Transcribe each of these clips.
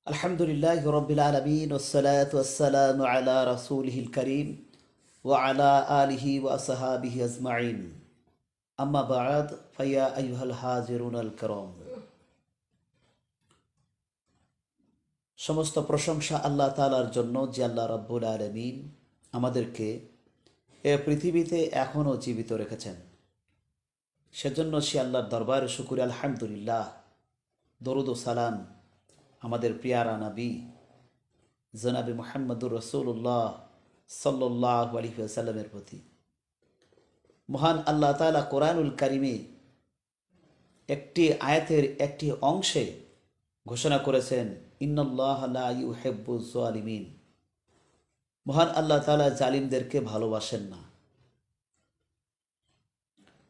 আলহামদুলিল্লাহ রব্বিল আলামিন ওয়াসসালাতু ওয়াসসালামু আলা রাসূলিহিল কারীম ওয়া আলা আলিহি ওয়া আসহাবিহি আজমাইন আম্মা বা'দ ফায়া আইয়ুহাল হাজিরুনাল কিরাম। সমস্ত প্রশংসা আল্লাহ তাআলার জন্য, যে আল্লাহ রাব্বুল আলামিন আমাদেরকে এ পৃথিবীতে এখনও জীবিত রেখেছেন। সেজন্য সে আল্লাহর দরবারে শুকরিয়া আলহামদুলিল্লাহ। দরুদ ও সালাম আমাদের প্রিয়ারা নবী জনাবে মুহাম্মদুর রাসূলুল্লাহ সাল্লাল্লাহু আলাইহি ওয়াসাল্লামের প্রতি। মহান আল্লাহ তাআলা কোরআনুল কারিমে একটি আয়াতের একটি অংশে ঘোষণা করেছেন, ইন্নাল্লাহা লা ইউহিব্বুজ জালিমিন। মহান আল্লাহ তাআলা জালিমদেরকে ভালোবাসেন না।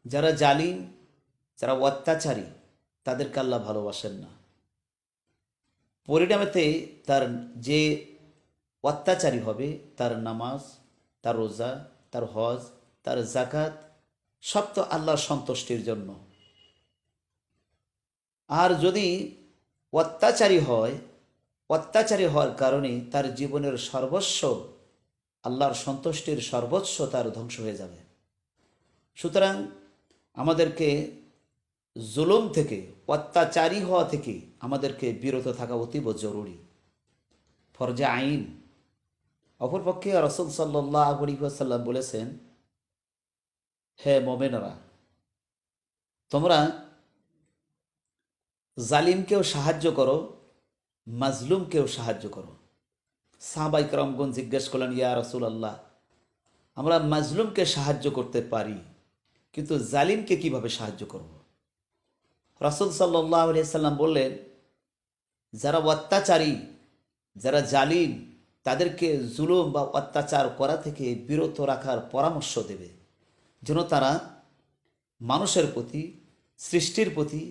যারা জালিম, যারা অত্যাচারী, তাদেরকে আল্লাহ ভালোবাসেন না। পরিণামেতে তার যে অত্যাচারী হবে, তার নামাজ, তার রোজা, তার হজ, তার জাকাত সব তো আল্লাহর সন্তুষ্টির জন্য। আর যদি অত্যাচারী হয়, অত্যাচারী হওয়ার কারণে তার জীবনের সর্বস্ব, আল্লাহর সন্তুষ্টির সর্বোচ্চ তার ধ্বংস হয়ে যাবে। সুতরাং আমাদেরকে জুলুম থেকে, অত্যাচারী হওয়া থেকে আমাদেরকে বিরত থাকা অতীব জরুরি, ফরজে আইন। অপরপক্ষে রাসূল সাল্লাল্লাহু আলাইহি ওয়াসাল্লাম বলেছেন, হে মুমিনরা, তোমরা জালিমকেও সাহায্য করো, মাজলুমকেও সাহায্য করো। সাহাবায়ে কেরামগণ জিজ্ঞেস করলেন, ইয়া রাসূলুল্লাহ, আমরা মাজলুমকে সাহায্য করতে পারি, কিন্তু জালিমকে কিভাবে সাহায্য করব? রাসূল সাল্লাল্লাহু আলাইহি সাল্লাম বললেন, যারা অত্যাচারী, যারা জালিম, তাদেরকে জুলুম বা অত্যাচার করা থেকে বিরত রাখার পরামর্শ দেবে, যেন তারা মানুষের প্রতি, সৃষ্টির প্রতি,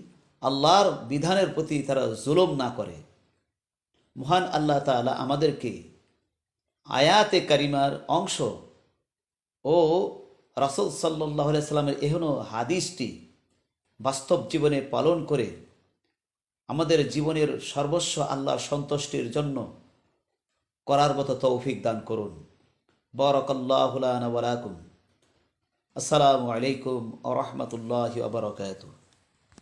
আল্লাহর বিধানের প্রতি তারা জুলুম না করে। মহান আল্লাহ তাআলা আমাদেরকে আয়াতে কারিমার অংশ ও রাসূল সাল্লাল্লাহু আলাইহি সাল্লামের এহেন হাদিসটি বাস্তব জীবনে পালন করে আমাদের জীবনের সর্বস্ব আল্লাহর সন্তুষ্টির জন্য করার মতো তৌফিক দান করুন। বারাকাল্লাহু লানা ওয়া লাকুম। আসসালামু আলাইকুম ওয়া রাহমাতুল্লাহি ওয়া বারাকাতুহু।